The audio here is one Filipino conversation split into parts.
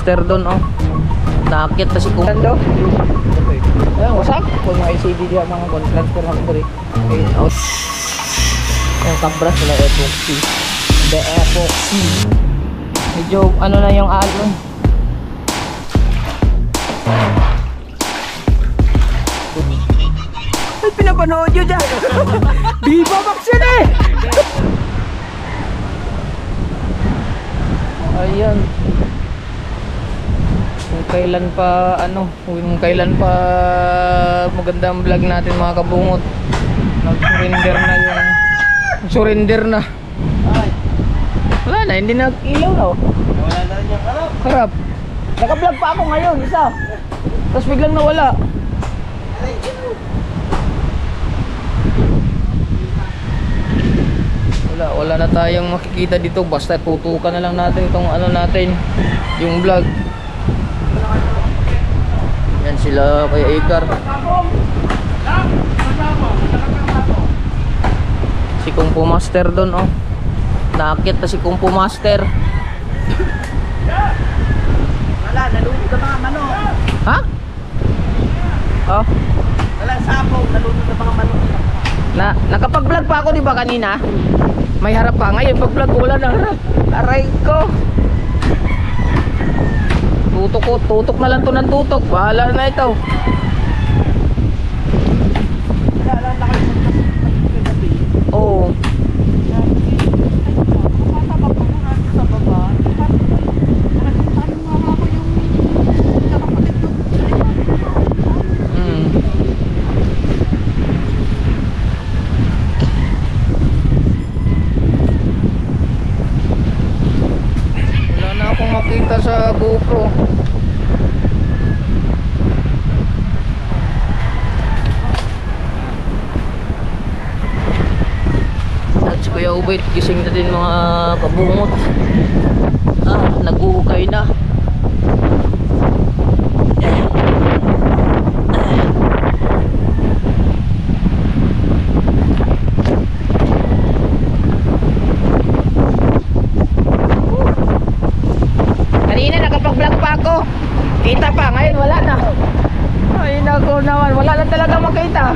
master doon, oh. Nakakit na si Kumando. Ayan, wasak. Kung mga LCD diya, mga transfer na ko rin. Okay, out. Yung kabras nila, epoxy. The epoxy. Medyo, ano na yung alon. Ay, pinapanood nyo dyan. Viva Max yun eh. Ayan. Kung kailan pa maganda ang vlog natin mga kabungot. Nag-surrender na yung surrender na. Wala na, hindi nag-ilaw na. Wala na rin yung harap. Harap. Naka-vlog pa ako ngayon, isa. Tapos biglang nawala. Wala na tayong makikita dito. Basta tutukan na lang natin itong ano natin, yung vlog. Yan sila kay Ikar. Si Kung Fu Master doon, oh. Nakakit na si Kung Fu Master. Wala, nalunod na mga manok. Ha? Oh. Wala, sabong, nalunod na mga manok. Nakapag-vlog pa ako, di ba kanina? May harap pa. Ngayon pag-vlog ko wala na harap. Aray ko. Tutok na lang to ng tutok. Bahala na ito. Oo. Wala na akong makita sa GoPro. Si Kuya Ubay, gising na din mga kabungot. Nag-uhukay na. Kanina nakapag-vlog pa ako. Kita pa, ngayon wala na. Ay nako naman, wala na talaga makita.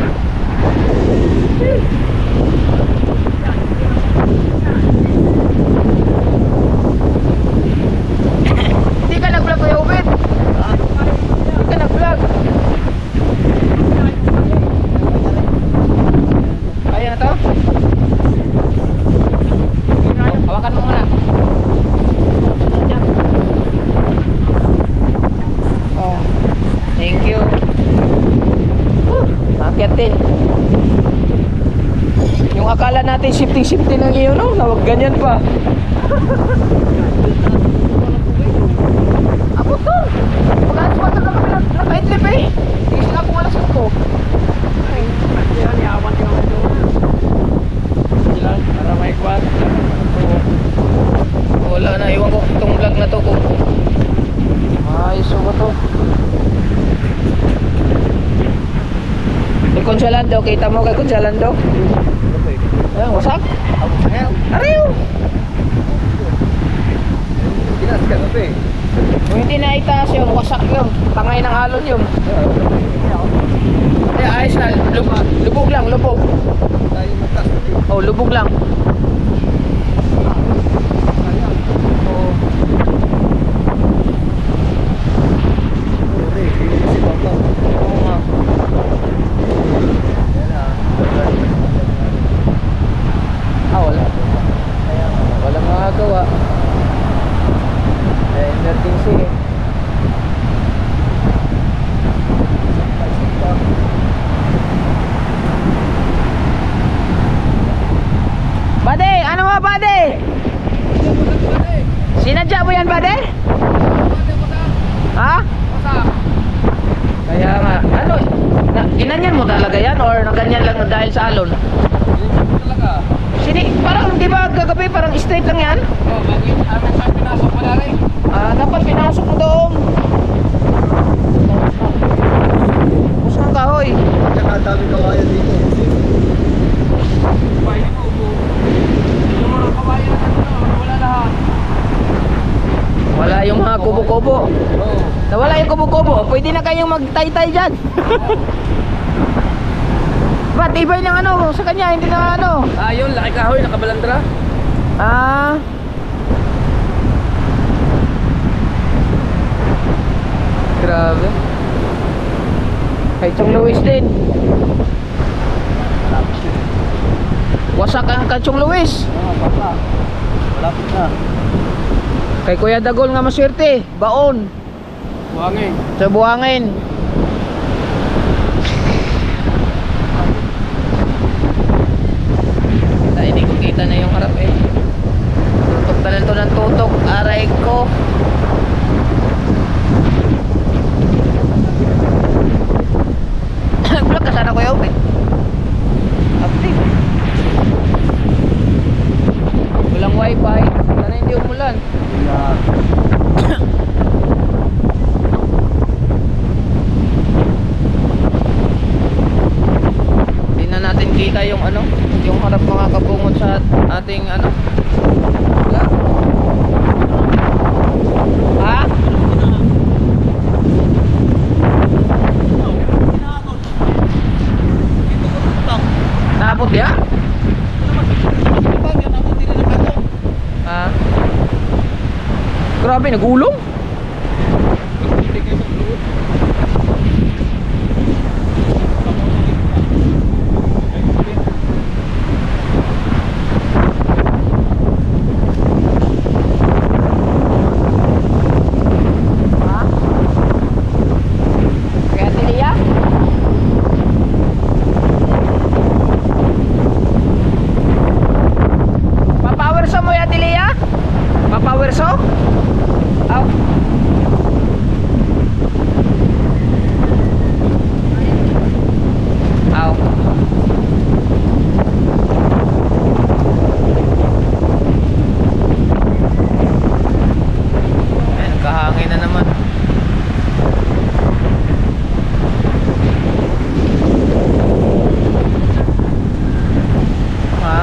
Hindi ka nag-vlog, Kuya Ubit? Hindi ka nag-vlog? Kaya na to? Hawakan mo muna. Oh, thank you. Nakakit din. Yung akala natin shifting lang yun, no? Nawag ganyan pa. Abot to. Pag-alas pa na kami naka-idlip eh. Hindi sila kung alas ko. Ay, yan, yawan yung ito. Sila, para may kwad. Wala na, iwan ko itong vlog na to kung ayos ko to. Kay Consolando, kita mo kay Consolando? Ayan, wasak. Ariyo. Kung hindi na itaas yun, wasak yun. Tangay ng alon yun. Ayos na, lubog lang, lubog. Oh, lubog lang. Wala. Walang magagawa. Emergency. Bade, ano ba Bade? Sinadya mo yan Bade? Ha? Kaya nga, ano, ginanyan mo talaga yan or naganyan lang dahil sa alon? Parang di ba kagabi parang straight lang yan? Oh, bakit? Amin sa pinasok mo na rin. Dapat pinasok mo doon. Pusang kahoy. Tsaka dami kawayan dito. Kawayan mo, yung mga kawayan na wala lahat. Wala yung mga kubo-kubo. kubo-kubo. Oo. Nawala yung kubo-kubo. Pwede na kayong magtay-tay dyan. Ba't ibay ng ano sa kanya, hindi na ano. Yun, laki kahoy, nakabalandra. Ah. Grabe. Kay Chong Luis din. Wasak ang Kachong Luis. Baka. Malapit na. Kay Kuya Dagol nga maswerte. Baon. Buhangin. Sa buhangin. Dahil hindi ko kita na yung harap eh. Tutok na lang to ng tutok. Aray ko. Vlog ka sana Kuya Upe. Active. Walang wifi. Sana hindi umulan. Hindi na natin kita yung ano, yung harap mga kabungot sa ating ano. Wala. Ha? Naabot ya? Ha? Grabe, nagulong. Ha? Kaya tiliya? Papower sa mo ya tiliya? Papower so? Aw. Aw. Ayan, kahangin na naman. Ha?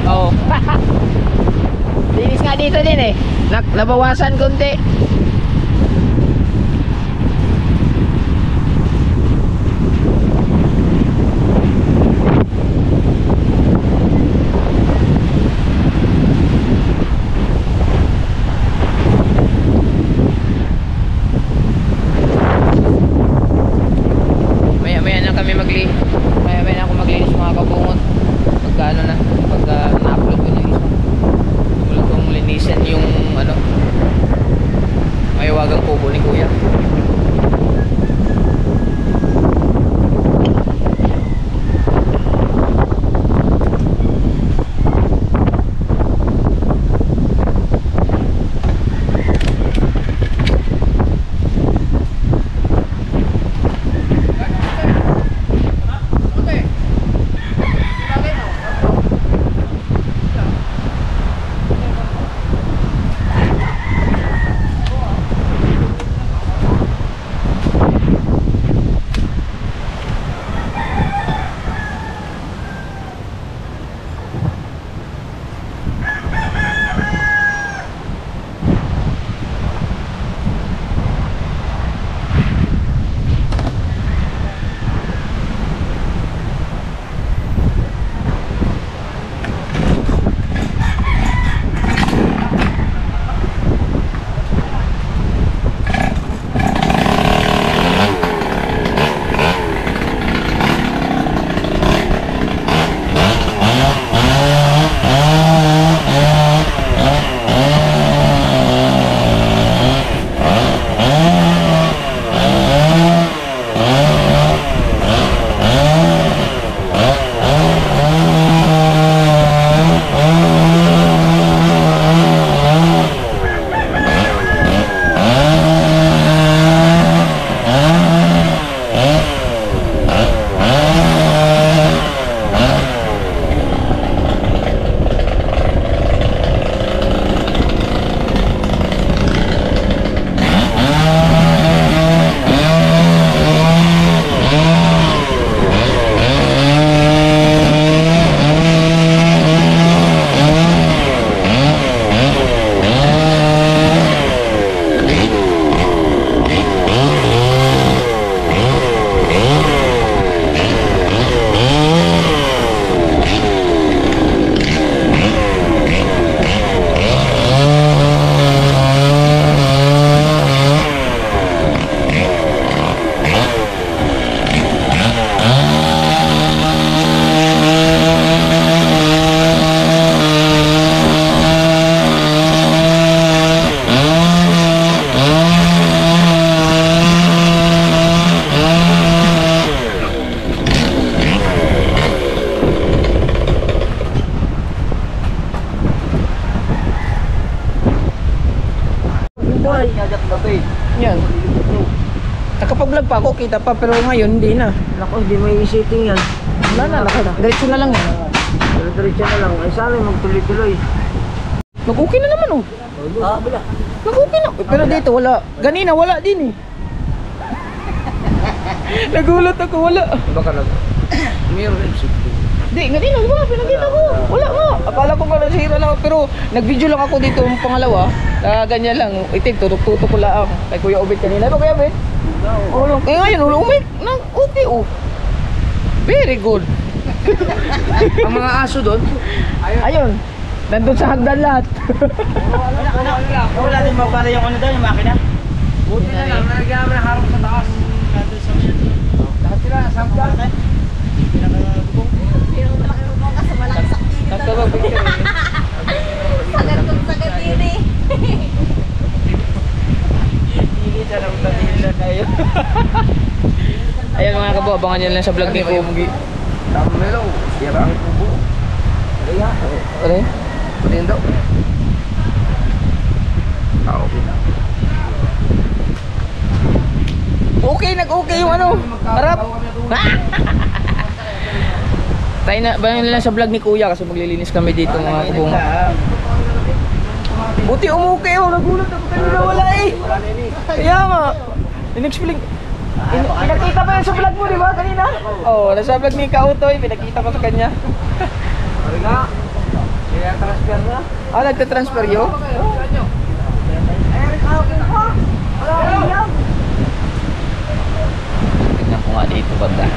Oo. Linis nga dito din eh. Nabawasan konti. Maya-maya na kami maya-maya na ako maglinis mga kabungot. Pagka ano na, pagka na-upload ko na yung isa. Wala kong linisan yung ano, mayawagang kubo ni Kuya. Ay, agad na to eh. Yan. Nakapag-vlog pa ako, kita pa, pero ngayon hindi na. Naku, hindi mo i-setting yan. Wala na, diretso na lang yan. Diretso na lang. Ay, sana magtuloy-tuloy. Nag-okay na naman oh. Ah, bila. Nag-okay na. Pero dito wala. Ganina wala din eh. Nagulat ako, wala. Baka nag... Meron rin safety. Hindi, ganina, di ba? Pinagkita ko. Wala nga. Akala ko nga nasira lang. Pero nag-video lang ako dito yung pangalawa. Ganyan lang. Itim, tutok-tutok ko lang. Kay Kuya Ubit kanina. Ano Kuya Ubit? Oo. Eh ngayon, umik. Okay oh. Very good. Ang mga aso doon? Ayun. Nandun sa hagdan lahat. Wala din mabara yung ano doon, yung makina? Buti na lang, nalagyan na harap sa taas. Lahat sila, sampan. Nagtabag picture eh. Sagad kong sagad din eh. Hindi siya lang natila tayo. Ayan mga kabo, abangan nyo lang sa vlog ni Kumgi. Tamelo, sira ang kubo. Kaya, Ano? pati yun daw. Ah, okay na. Okay, nag-okay yung ano. Harap. Tayo na, abangan nyo lang sa vlog ni Kuya kasi maglilinis kami dito mga kabong. Buti umukay oh, nagulat ako kanina wala eh. Kaya nga, in-explain. Pinakita pa yan sa vlog mo, di ba, kanina? Oo, nasa vlog ni Kautoy, pinakita ko sa kanya. Sorry nga. Kaya transfer na. Ah, nagtatransfer yun? Tignan ko nga dito, banda.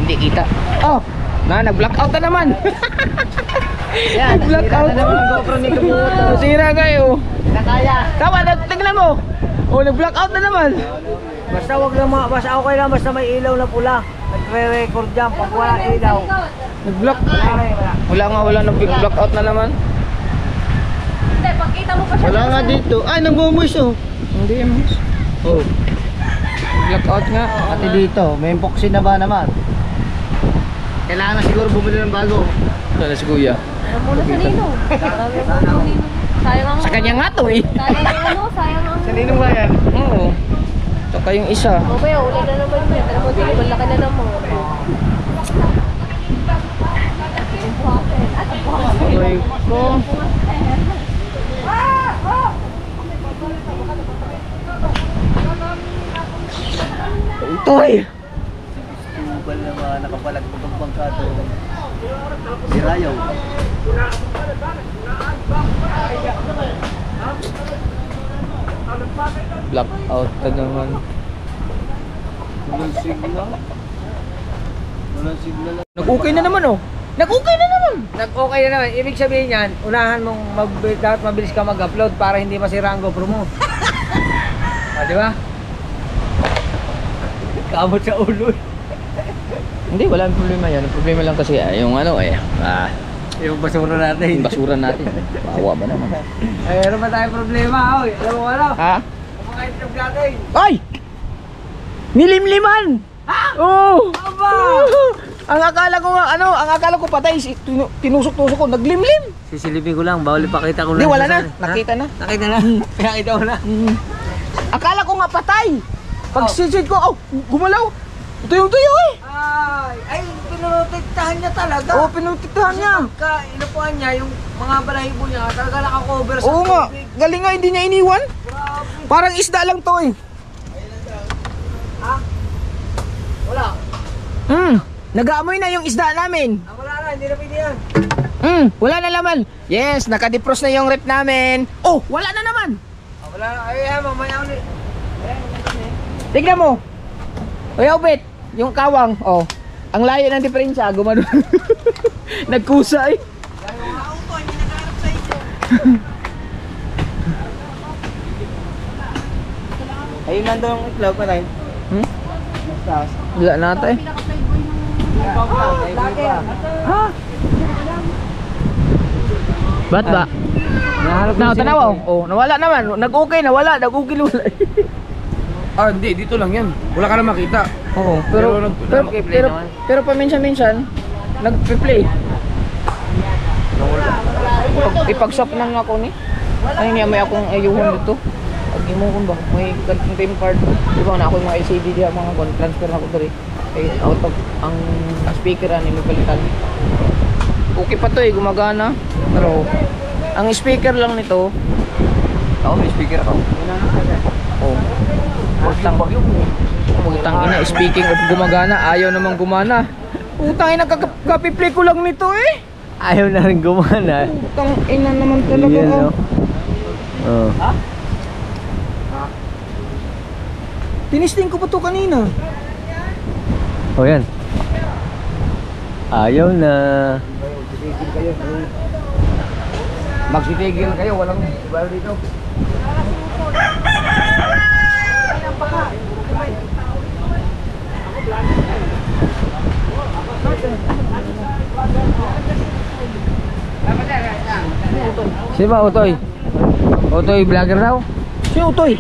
Hindi kita. Oh, nag-blackout na naman. Yan, Nag-blackout nasira na naman ang GoPro ni Kabuto. Nasira kayo. Nakaya. Tama, tignan mo. Oh, nag-blackout na naman. Basta wag lang basta okay lang, basta may ilaw na pula. Nagre-record dyan, pag wala ilaw. Nag-block. Wala. Wala nag-blackout na naman. Hindi, pagkita mo pa siya. Wala nga dito. Ay, nagmumoys oh. Hindi mas. Oh. Blackout nga. Pati dito, may epoxy na ba naman? Kailangan na siguro bumili ng bago. Sana si Kuya. Ano muna sa Nino? Sabi mo sa Nino. Sayang ang... Sa kanya nga to eh. Sayang ang ano, sayang ang... Kanino ba yan? Oo. Saka yung isa. O ba yun, uli na naman yun. Alam mo, hindi malaki na naman. Okay ko. Toy! Tubal na mga nakapalag ng bangkado. Si Rayaw. Blackout na naman. Walang signal. Walang signal. Nag-okay na naman oh. Nag-okay na naman. Nag-okay na naman. Ibig sabihin yan, unahan mong dapat mabilis ka mag-upload para hindi masira ang GoPro mo. Di ba? Kamot sa ulo. Hindi, wala ang problema yan. Ang problema lang kasi yung ano eh. Yung basura natin. Yung basura natin. Bawa ba naman? Meron ba tayong problema? Oy, alam mo ano? Ha? Ang mga itlog natin. Ay! Nilimliman! Ha? Oo! Aba! Ang akala ko patay, tinusok-tusok ko, naglimlim. Sisilipin ko lang, bawal ipakita ko lang. Hindi, wala na. Nakita na. Nakita na. Nakita ko na. Akala ko nga patay. Pag sisid ko, gumalaw. Tuyo-tuyo eh. Ay, pinurotektahan niya talaga. Oo, pinutitahan niya. Inupuan niya, yung mga balahibo niya, talaga naka-cover sa Oo nga, tubig. galing nga, hindi niya iniwan. Grabe. Parang isda lang to eh. Ha? Wala. Nag-aamoy na yung isda namin. Wala na, hindi na pwede yan. Wala na laman. Yes, nakadepros na yung rep namin. Oh, wala na naman. Wala na, ay, mamaya ulit. Tignan mo. Kuya Ubit, yung kawang, oh. Ang layo ng diferensya, gumano. Nagkusa eh. Yung auto, hindi nagharap sa inyo. Ayun nandun yung itlog pa tayo. Wala na ata eh. Ha? Ba't ba? Tanaw, oh, nawala naman. Nag-okay, nawala. Nag-okay, wala. Ah, hindi. Dito lang yan. Wala ka na makita. Oo, pero paminsan-minsan, nag-play. Ipag-shop na nga ako ni. Ay niya may akong ayuhon dito. Pag-imuhon ba? May game card. Diba na ako yung mga LCD diya, mga transfer na ko dito. Eh, out of ang speaker ani may palitan. Okay pa to eh, gumagana. Pero ang speaker lang nito, may speaker ako. Oh. Putang ina, speaking of gumagana, ayaw namang gumana. Putang ina, kapiplay ko lang nito eh. Ayaw na rin gumana. Putang ina naman talaga. Yan, no? Oh. Ha? Tinisting ko pa to kanina. Oh, yan. Ayaw na. Magsitigil kayo. Walang iba dito. Sino ba Utoy? Utoy vlogger daw? Si Utoy.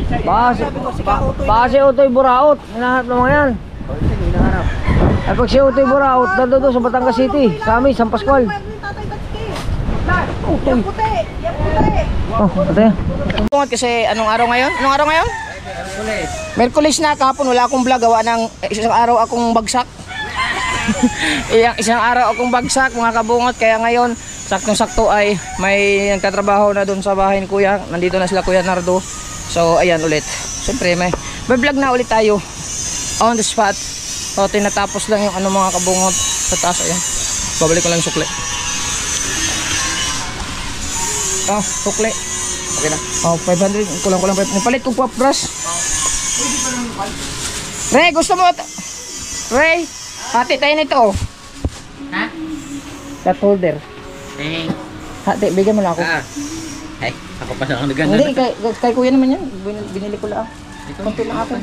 Baka si Utoy Buraot. Hinahanap naman yan. Ay pag si Utoy Buraot, nandun doon sa Batangas City. Sa amin, San Pascual. Utoy. Oh, ate. Bungat kasi anong araw ngayon? Anong araw ngayon? Merkulis na, kahapon wala akong vlog, gawa ng isang araw akong bagsak. isang araw akong bagsak mga kabungot, kaya ngayon saktong-sakto ay may nagtatrabaho na doon sa bahay ni Kuya. Nandito na sila Kuya Nardo. So ayan ulit. Siyempre may vlog na ulit tayo on the spot. So tinatapos lang yung ano mga kabungot sa taas. Ayan. Babalik ko lang yung sukle. Sukle. Okay na. 500. Kulang-kulang. Napalit kong pop brush. Ray, gusto mo? Ray, hati tayo nito. Ha? Cut holder. Hati, bigyan mo lang ako. Ay, ako pa lang naganda. Hindi, kay Kuya naman yan. Binili ko lang. Konti lang akin.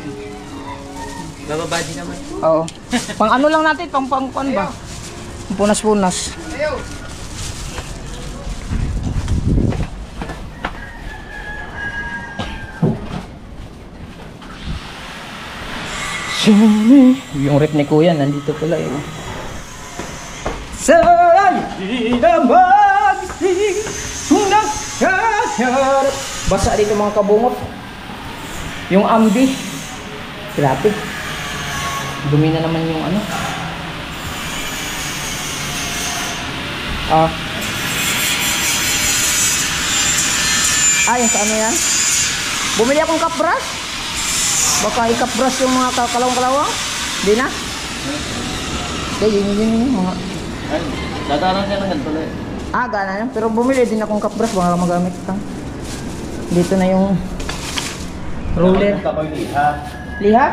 Bababa din naman. Oo. Pang ano lang natin, pang ano ba? Punas-punas. Yung rep ni Kuya nandito pala eh. Basa dito mga kabungot. Yung ambi. Grabe. Dumi na naman yung ano. Yung sa ano yan? Bumili akong kapras. Baka ikapras yung mga kalawang-kalawang. Hindi na? Okay, yun mga. Dadaran ka na ganito lang. Gana yan. Pero bumili din akong kapras. Baka magamit ka. Dito na yung roller. Liha. Liha?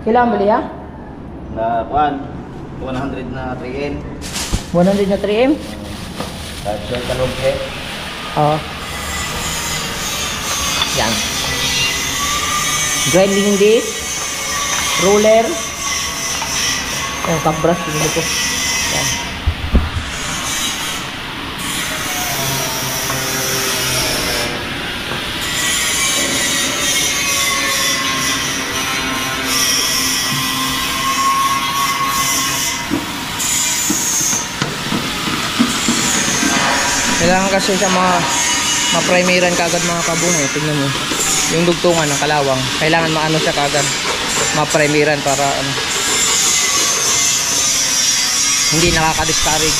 Kailangan ba liha? Na 100 na 3M. 100 na 3M? Kahit yung kaloghe. Oo. Yan. Grinding disc. Roller. Yung kabras. Pinili ko. Yan. Kailangan kasi sa mga ma-primeran kagad mga kabungo. Tingnan mo. Yung dugtungan ng kalawang. Kailangan maano siya kagad. Ma-primeran para ano. Hindi nakaka-discourage.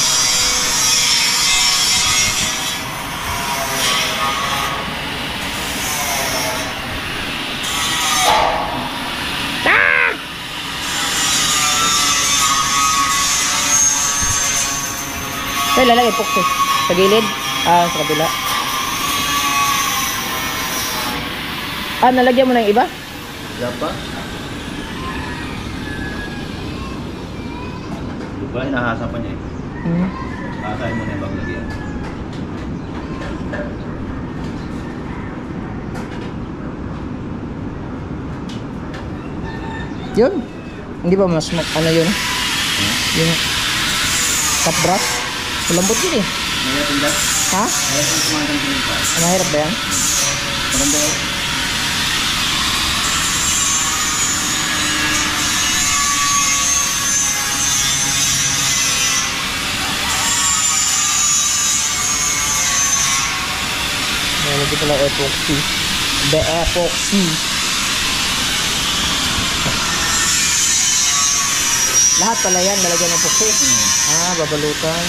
Kaya lalagay pokso. Sa gilid? Sa kabila. Nalagyan mo na yung iba? Siapa? Diba, hinahasa pa niya eh. Hasain mo na yung baglagyan. Yun. Hindi ba mas ano yun? Yung cup brush? Malambot yun eh. Ha? Mahirap ba yan? Meron dito lang epoxy. The epoxy. Lahat pala yan, lalagyan ng epoxy. Babalutan.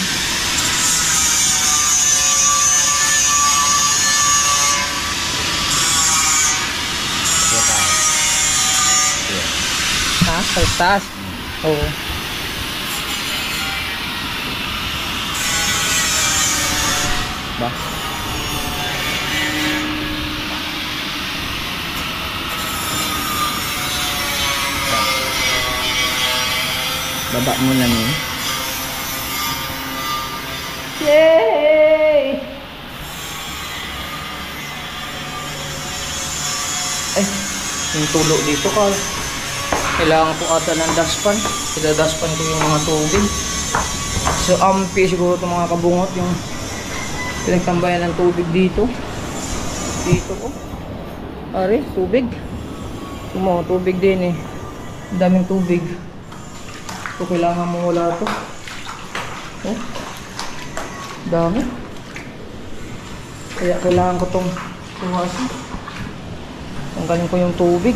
Sa taas? Oo. Ba? Baba mo na niyo. Yay! Yung tulo dito, Carl. Kailangan po ata ng dustpan. Idadustpan ko yung mga tubig. So ampi siguro itong mga kabungot yung pinagtambayan ng tubig dito. Dito po. Ari, tubig. Mga tubig din eh. Daming tubig. So kailangan mo wala ito. Oh. Dami. Kaya kailangan ko itong tuwasan. Tanggalin ko yung tubig.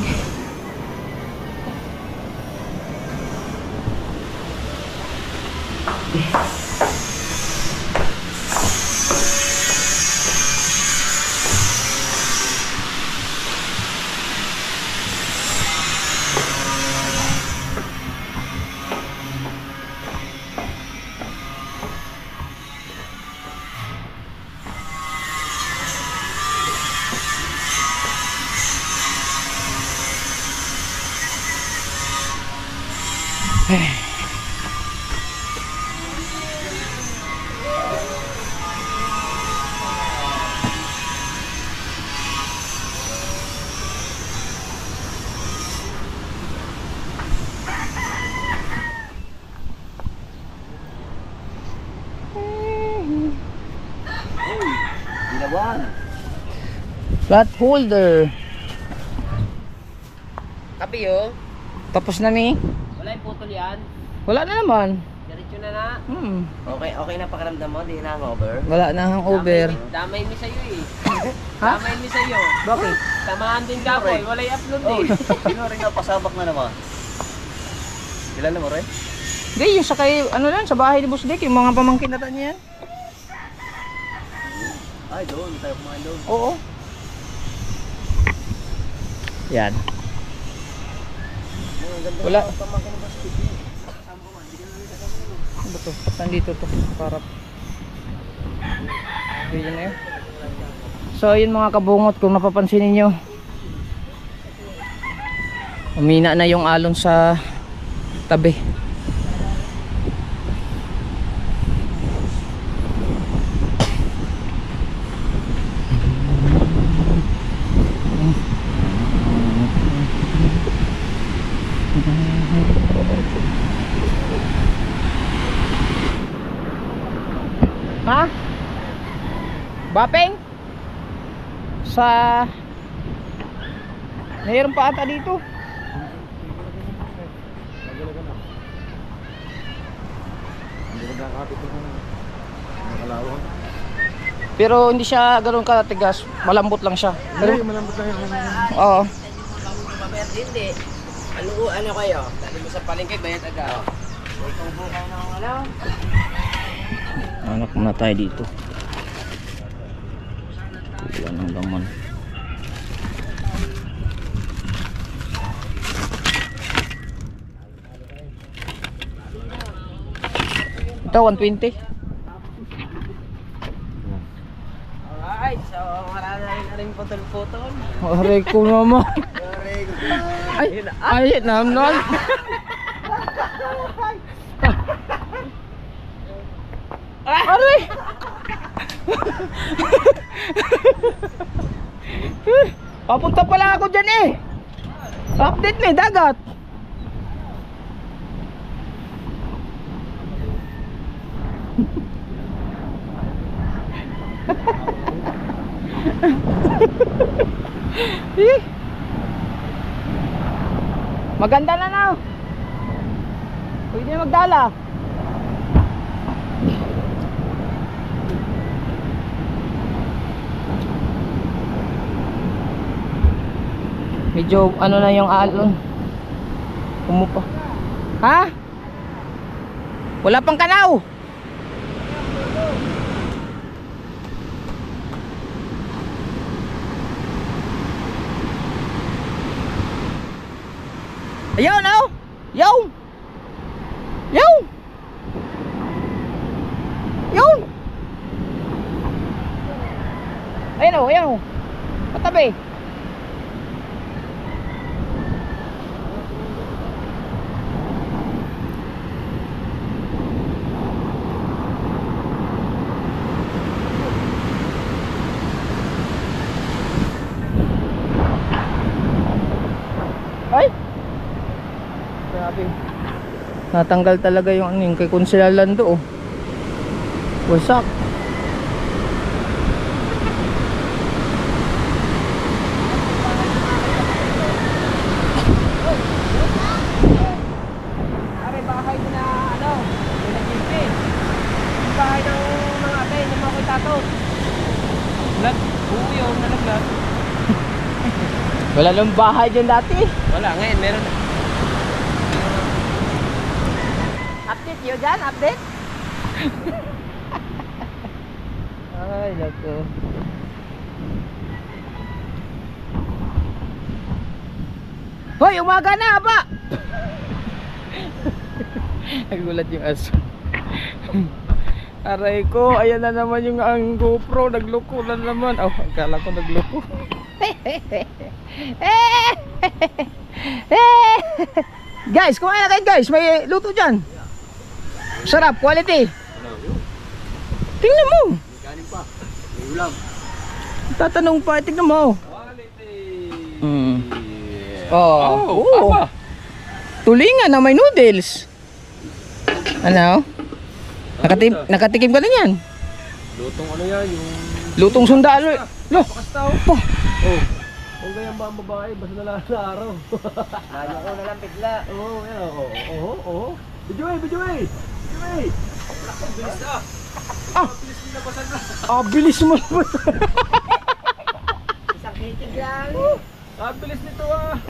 Flat holder. Kapi oh. Tapos na ni. Wala yung putol yan. Wala na naman. Diretso na na. Okay na pakiramdam mo, di na hangover. Wala na hangover. Damay mi sa'yo eh. Ha? Damay mi sa'yo. Bakit? Tamaan din ka boy. Wala i-upload eh. Sino rin nga pasabak na naman? Kilala mo rin? Hindi, yung sa kay, ano lang, sa bahay ni Boss Dick, yung mga pamangkin na niyan. Ay, doon. Tayo kumain doon. Oo. Yan. Wala. Ano ba to? Nandito to. Para. Yun na yun. So yun mga kabungot, kung napapansin niyo, umina na yung alon sa tabi. Ha? Bapeng? Sa mayroon pa ata dito. Pero hindi siya ganoon katigas, malambot lang siya. Pero malambot lang yung oo. Hindi. Ano kayo? Dali mo sa palengke, bayad agad. Ikaw po kayo ng ano? Anak muna tayo dito. Wala nang laman. Ito 120. Alright, so marami na rin putol-putol. Aray ko naman. Ay naman. Aray! Papunta pala ako dyan eh. Update na dagat. Eh. Maganda na na. Pwede na magdala. Medyo ano na yung alon. Umupa. Ha? Wala pang kanaw. Ayaw na. Yaw. Yaw. Yaw. Ayun o, ayun o. Patabi. Ay. Grabe. Natanggal talaga yung ano yung kay Kunsela Lando oh. Wasak. Are bahay na ano, pinag-ipi. Bahay ng mga ate, ng mga tato. Lag, buo yun, nalaglag. Wala nang bahay dyan dati. Wala, ngayon meron. Update yun dyan, update. Ay, lako. Hoy, umaga na ba? Nagulat yung aso. Aray ko, ayan na naman yung ang GoPro, nagloko na naman. Oh, akala ko nagloko. Guys, kumain na kayo guys, may luto dyan. Sarap, quality. Tingnan mo. Kanin pa. May ulam. Tatanong pa, tingnan mo. Quality. Oh, tulingan na may noodles. Ano? Nakatikim ka na yan. Lutong ano yan, yung... Lutong sundalo. Lo. Pakastaw. Oh. Oh. Kung ganyan ba ang babae, basta na araw. Ano ko na lang bigla. Oo, yan. Oo. Bijoy. Bilis na. Ah. Bilis na basan na. Ah, bilis mo. Isang kitig lang. Bilis nito ah.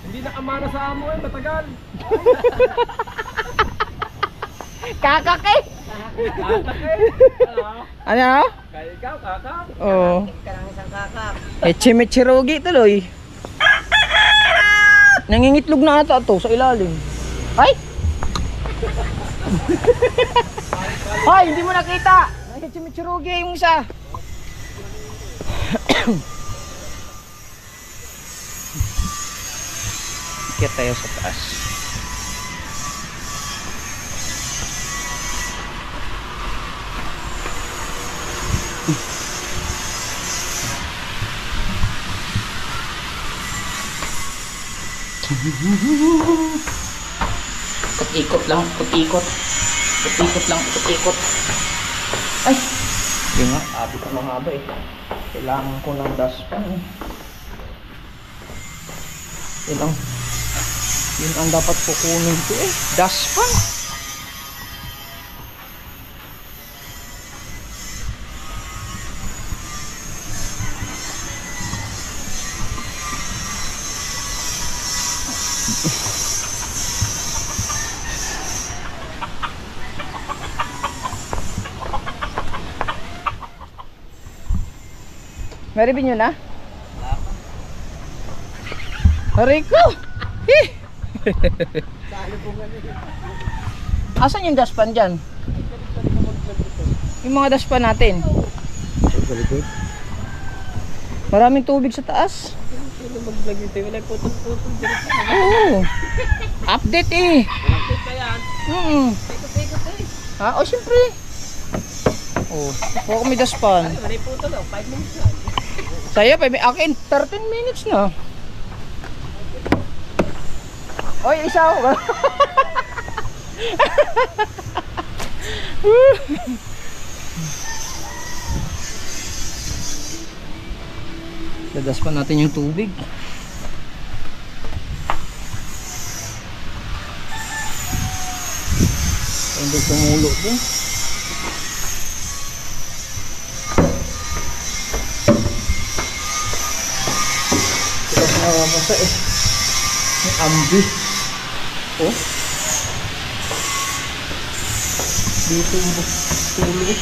Hindi na amana sa amo eh, matagal. Kakake. Ano? Kaya ikaw, kaka. Oh. Ka lang isang kakap. Echimechirogi tuloy. Nangingitlog na ata to sa ilalim. Ay! Hoy, hindi mo nakita. Echimechirogi yung isa. Kaya tayo sa taas. Ikot lang, ikot. Ikot lang, ikot. Ay! Yun nga, abot ang mahaba eh. Kailangan ko ng dustpan eh. Yun ang dapat kukunin ko eh. Dustpan. Maribin nyo na? Aray ko! Asan yung dustpan dyan? Yung mga dustpan natin. Maraming tubig sa taas. Oo. Update eh. Ha? O syempre. Oh, huwag may dustpan. Saya, akin 13 minutes na. Oy, isaw. Dadas pa natin yung tubig. Hindi tumulo din. Tapos nakakasa eh. Yung ambi. Oh. Dito yung tulo.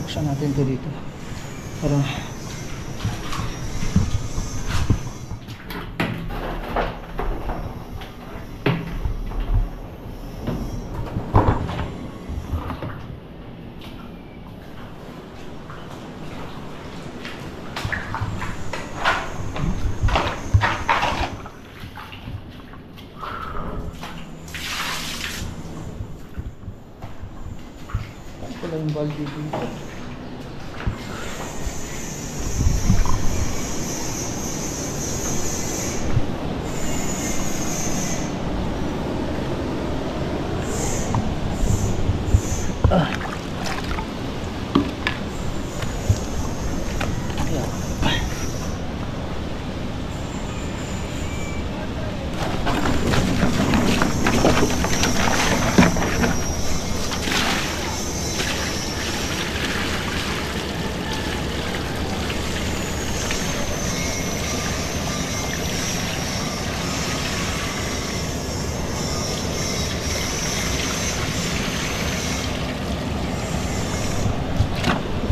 Buksan natin to dito para wala yung balde dito.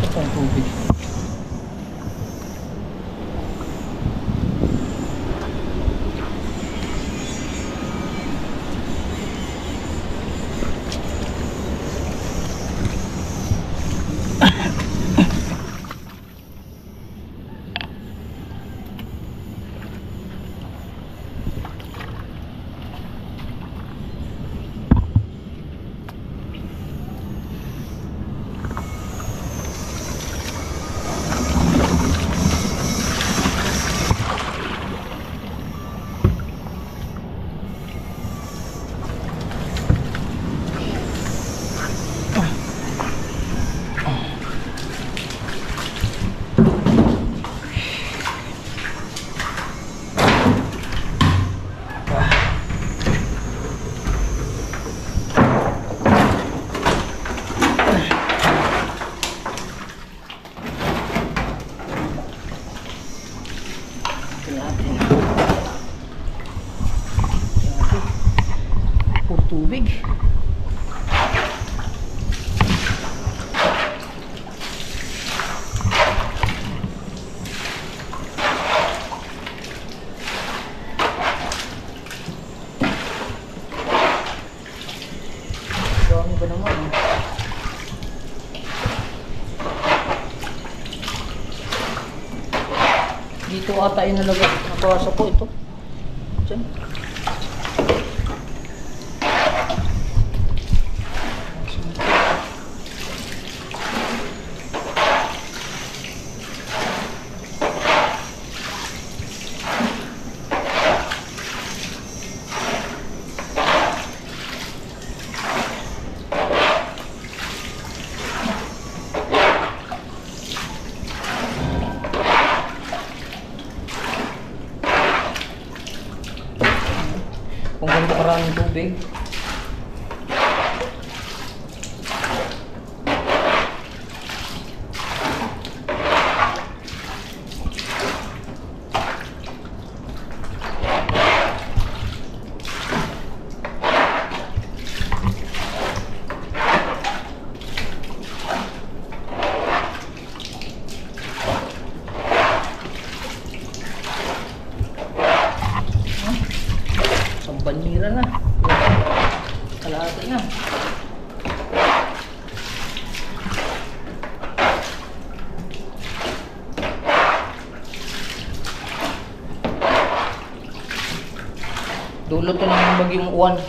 Ito ang tubig. Puro tubig. Dami ba naman eh? Dito ata inalagay. Nakawasa po ito. Diyan. Kung ganito karaming tubig. Banira na. Kalahati na. Dulo to ng bagyong uwan.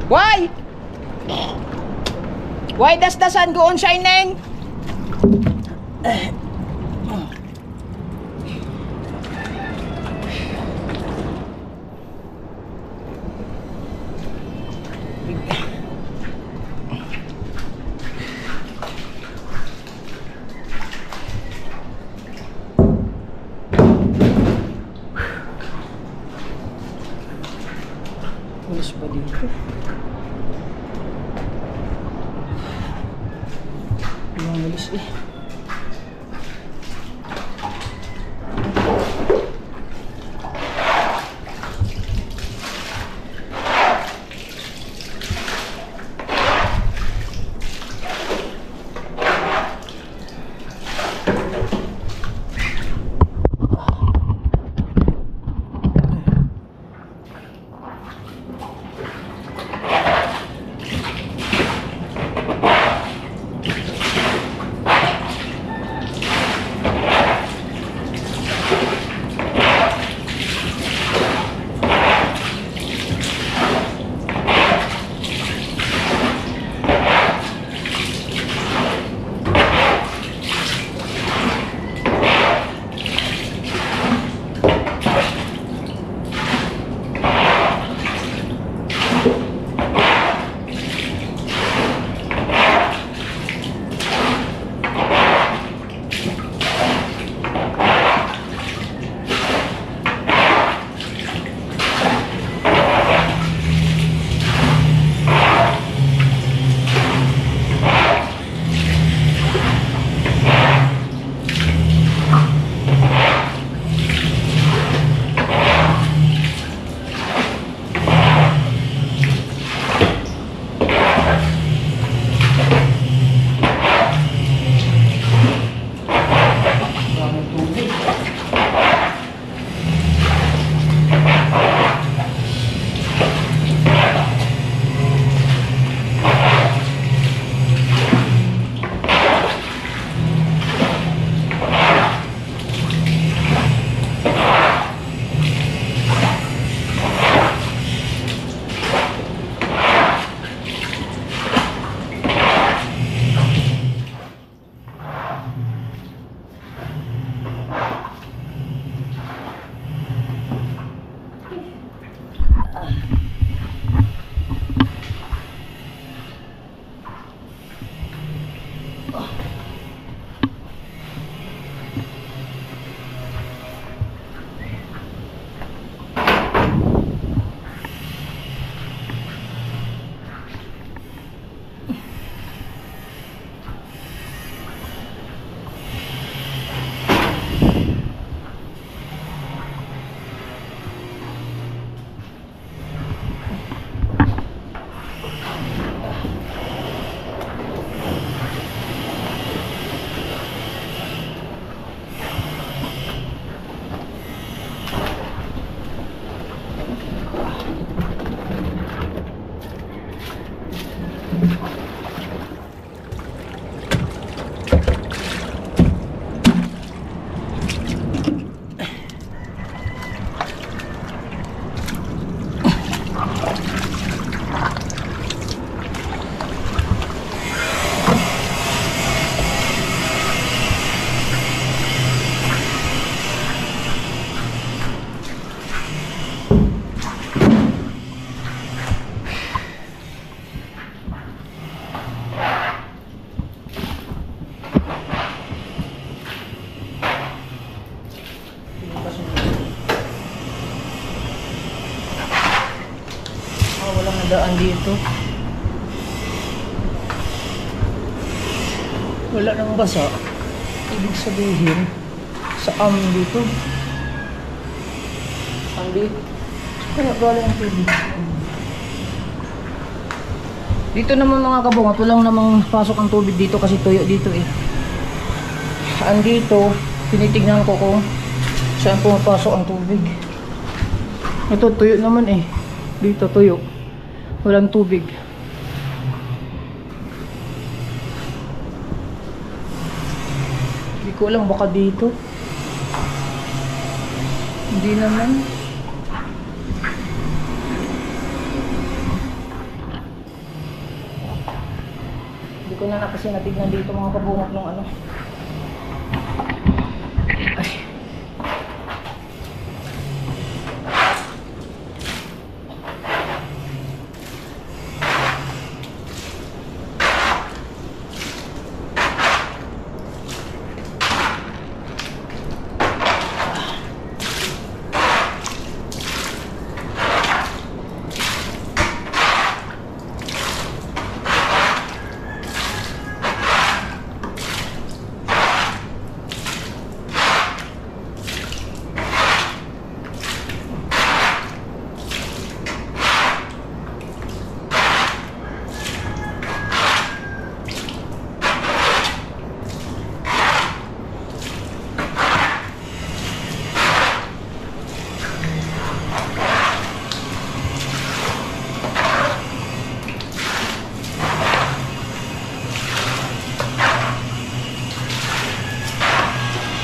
Why? Why does the sun go on shining? Pulis pa dito. Pulis eh. daan dito. Wala nang basa. Ibig sabihin, saan dito? Saan dito? Kaya galing ang tubig. Dito naman mga kabungat, walang namang pasok ang tubig dito kasi tuyo dito eh. Saan dito, tinitignan ko kung saan pumapasok ang tubig. Ito tuyo naman eh. Dito tuyo. Walang tubig. ko alam, baka dito. Hindi naman. Hindi ko na kasi natignan dito mga kabungot ng ano. Ay.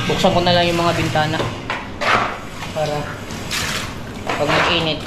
Buksan ko na lang yung mga bintana para pag mag-init.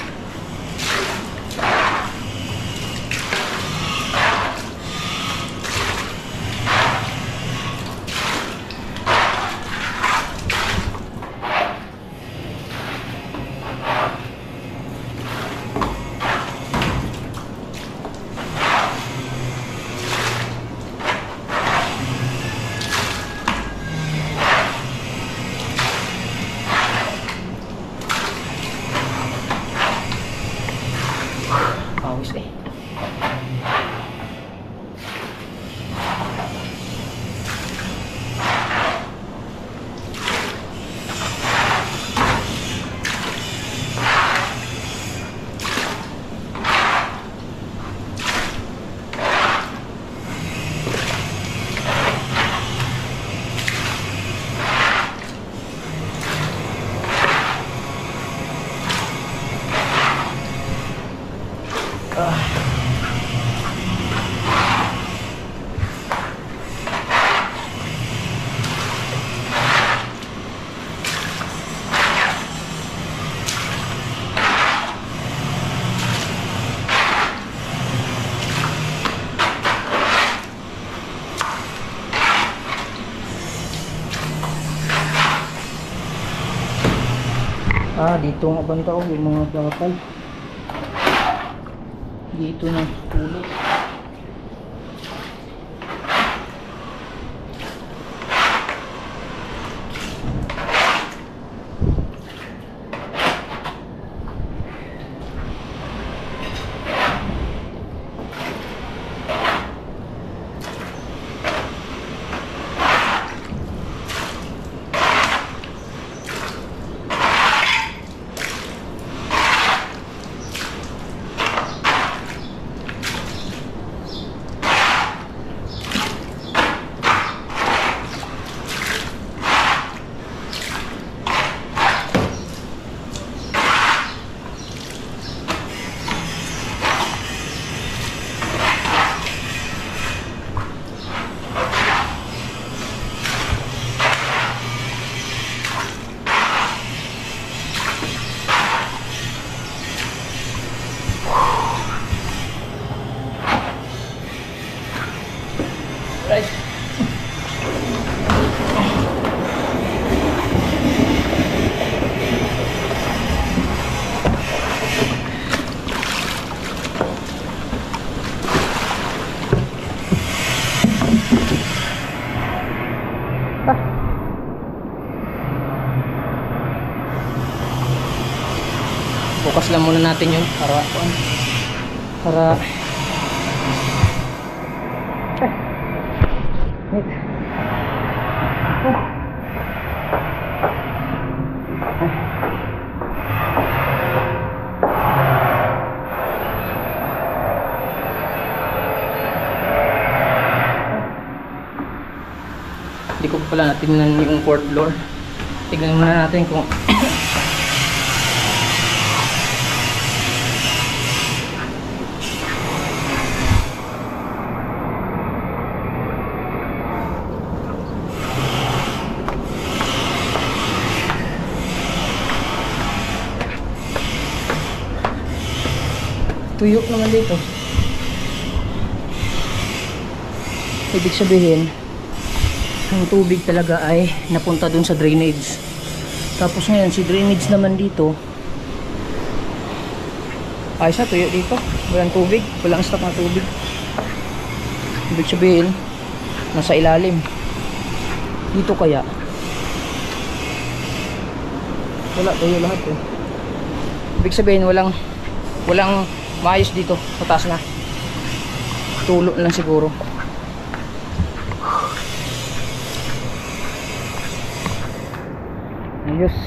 Pawis eh. Dito nga banta ko yung mga bakal. Dito na tulog. Bukas lang muna natin yun para hindi ko pala natin yung fourth floor. Tignan muna natin kung Tuyo naman dito. Ibig sabihin, ang tubig talaga ay napunta dun sa drainage. Tapos ngayon, si drainage naman dito, ay sa tuyo dito. Walang tubig, walang stock na tubig. Ibig sabihin, nasa ilalim. Dito kaya, wala, tuyo lahat eh. Ibig sabihin, walang maayos dito, mataas na. Tulo lang siguro. Ayos.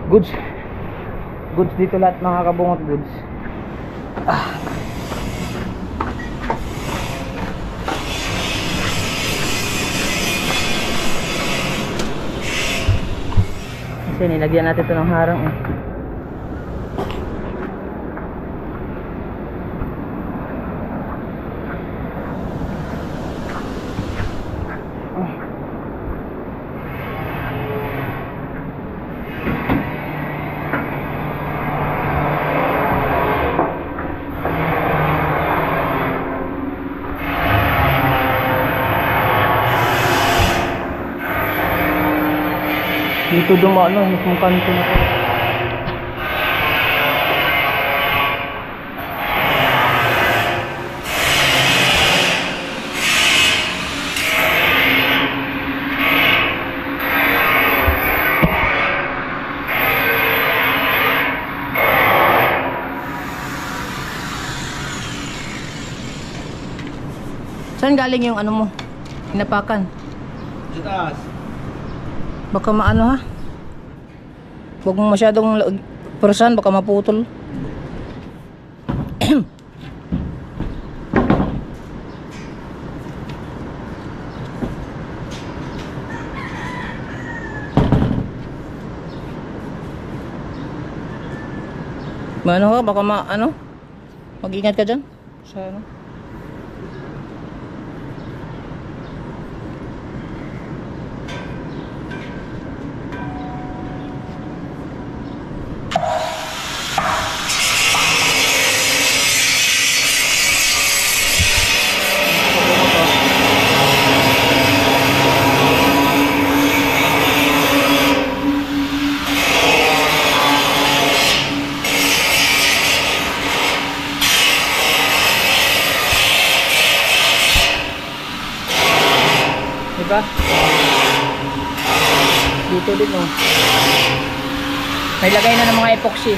Goods dito lahat mga kabungot, goods. Kasi nilagyan natin ito ng harang eh. Dito dumano, mismong kanto na to. Saan galing yung ano mo? Hinapakan? Sa taas. Baka maano ha? Huwag mo masyadong persan, baka maputol. Maano ka? Baka maano? Mag-ingat ka dyan sa ano? Diba? Dito din oh. May lagay na ng mga epoxy.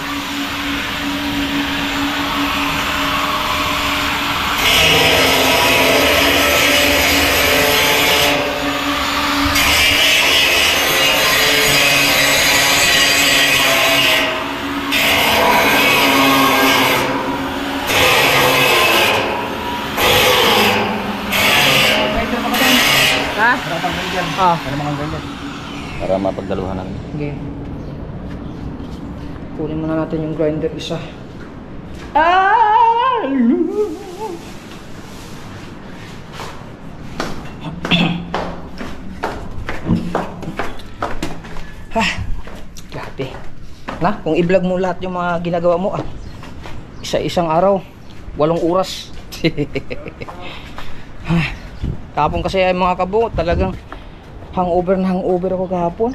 Ha? Para mapagdaluhan namin. Okay. Kunin muna natin yung grinder isa. Ah! Ha, grabe. Na, kung i-vlog mo lahat yung mga ginagawa mo, isa-isang araw, 8 oras. Kahapon kasi ay mga kabungot, talagang hangover ako kahapon.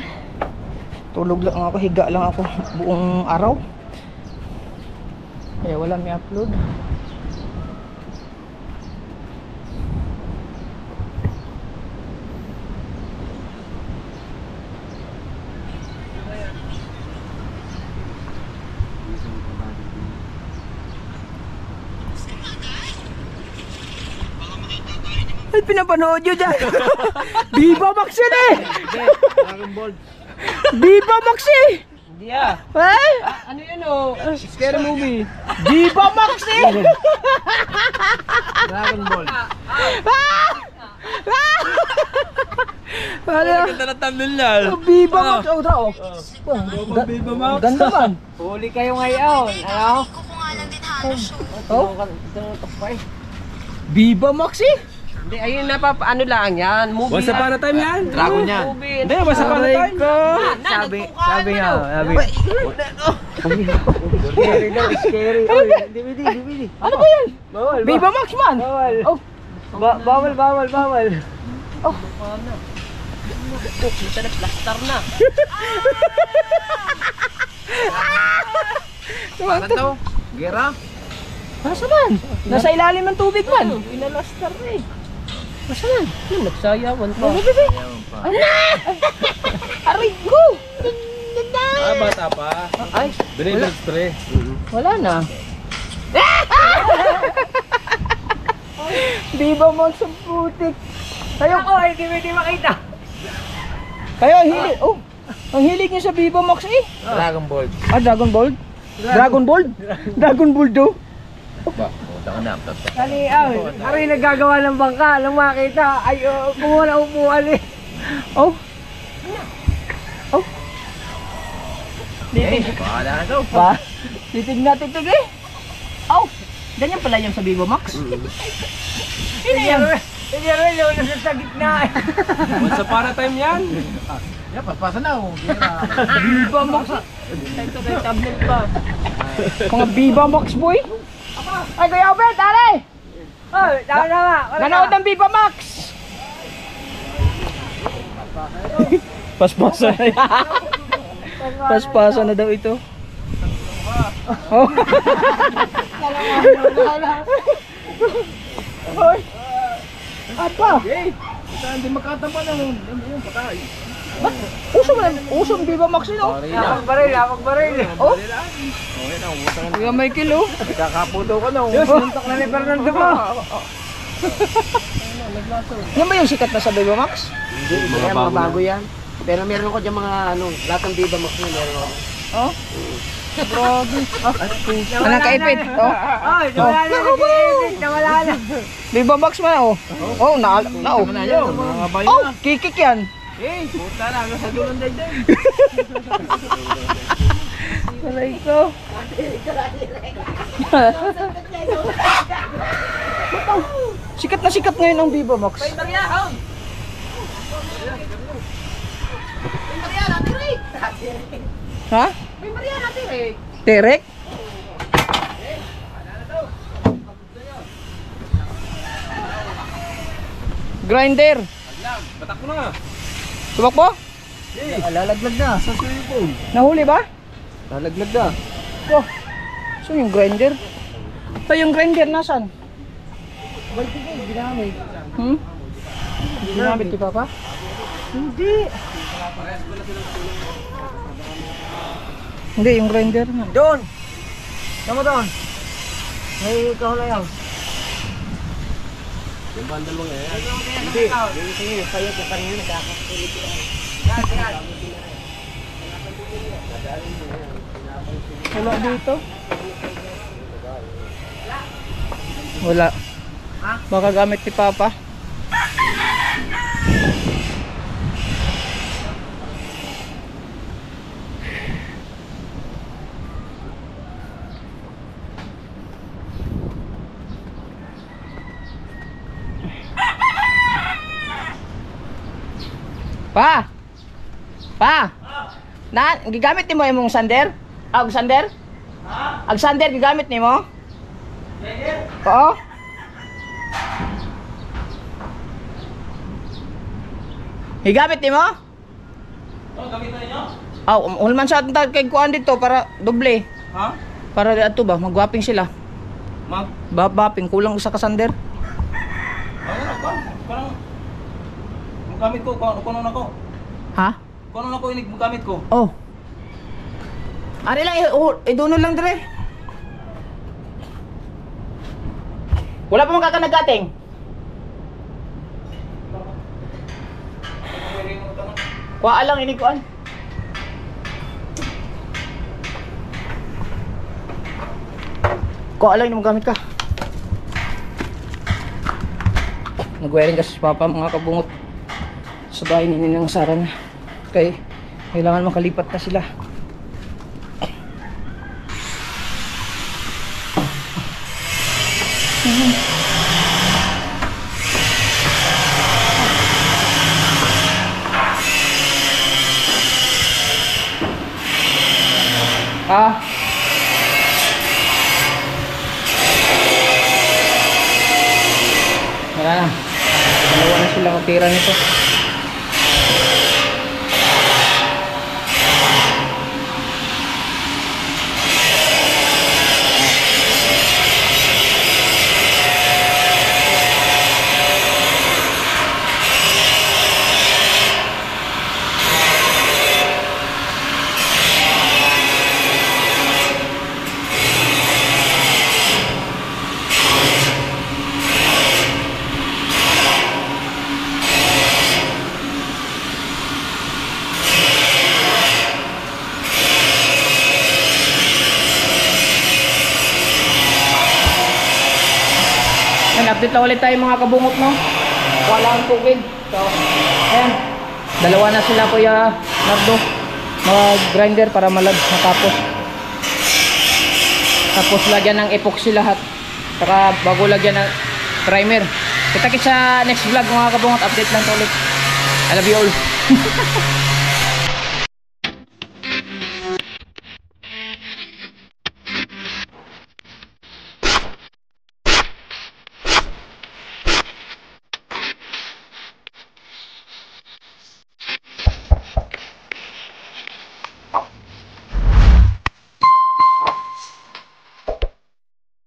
Tulog lang ako, higa lang ako buong araw. Kaya wala may upload. Ay, pinapanood nyo dyan. Viva Max yun eh. Dragon Ball. Viva Max eh. Hindi ah. Ay, Ano yun oh? Scary movie. Viva Max eh. Dragon Ball. Ano? Ganda na thumbnail niyan. Viva Max. Oh, drao. Viva Max. Ganda man. Huli kayo ngayon. Ano? Oh, Oh? Viva Max eh. Hindi, ayun na pa, ano lang yan, movie. Once upon a time yan. Dragon yan. Hindi, once upon a time. Sabi nga, Scary daw, scary. Oy, DVD. Ano ba yan? Bawal. Viva Max man! Bawal. Oh, Bawal. kita na plaster na. Ano to? Gera? Nasa man? Nasa ilalim ng tubig man. Pinalastar na eh. Nasa man? Yung nagsayawan pa. Ano? Aray ko! Bata pa. Ay, Driver spray. wala na. Viva Max ang putik. Tayo ko, hindi makita. Kayo ang hilig. Oh, ang hilig niyo sa Viva Max eh. Dragon Ball. Ah, Dragon Ball? Dragon Ball? Dragon Ball do? Ba, puta ka na. Kani, aray naggagawa ng bangka. Alam makita. Ay, kumuha na upuan eh. Oh. Oh. Bahala na to. Ba? Titig eh. Oh. Ganyan pala yung sa Viva Max. Hindi yan, nasa sa gitna eh. Once upon a time yan. Yan, paspasa na oh. Viva Max. Ito kay tablet pa. Mga Viva Max boy. Ay, Kuya Albert, tare! Oh, tama. Nanood ng Viva Max! Paspasa na yan. Paspasa na daw ito. Oh. Hoy. Apa? Hindi makatama na yung patay. Uso ang Viva Max yun oh. Lapag baril. Oh. Okay na, umutang na. Kuya Michael oh. Kakaputo ka na. Suntok na ni Fernando mo. Yan ba yung sikat na sa Viva Max? Hindi, mga bago yan. Pero meron ko dyan mga lahat ng Viva Max na meron ako. Oh. Grabe. Anong kaipit? Oh. Ay, nawala na nag-i-edit, nawala na. Viva Max man oh. Oh, na oh. Mga bayo Oh, na. kikik yan. Eh, puta na. Hanggang sa dulong dayday. Aray ko. Sikat ngayon ang Viva Max. Ha? Terek? Grinder. Batak mo na. Tumakbo? Lalaglag na. Sa swimming pool. Nahuli ba? Lalaglag na. Oh. So yung grinder? Ito yung grinder nasan? Ginamit. Ginamit ni Papa? Hindi. Hindi, yung grinder na. Doon. Tama doon. May kahulayaw. Yung bandal mo ngayon. Hindi. Yung sige, kayo yung kanina nagkakakulit. Wala dito? Wala. Baka gamit ni Papa. Pa! Gigamit ni mo yung sander? Ag sander? Ag sander gigamit ni mo? Oo. Gigamit ni mo? Oh, gamit na ninyo? Ulman sa atin kay kuan dito para doble. Ha? Para ato ba magwaping sila. Mag? Babaping kulang usa ka sander. Ano ba? Parang gamit ko, kuno na ko. Ha? Kuno na ko inig gamit ko. Oh. Ari lang iduno lang dire. Wala pa man kakanagating. Kuha lang ini kuan. Kuha lang ni gamit ka. Nag-wiring kasi si Papa mga kabungot sa bahay ni Ninang Sara na. Kaya kailangan makalipat na sila. Ah, Wala na. Dalawa na sila tira nito. Ayan, update lang ulit tayo mga kabungot, no? Wala ang tubig. So, ayan. Dalawa na sila Kuya Nardo. Mag-grinder para matapos. Tapos lagyan ng epoxy lahat. Saka bago lagyan ng primer. Kita-kits sa next vlog mga kabungot. Update lang ulit. I love you all.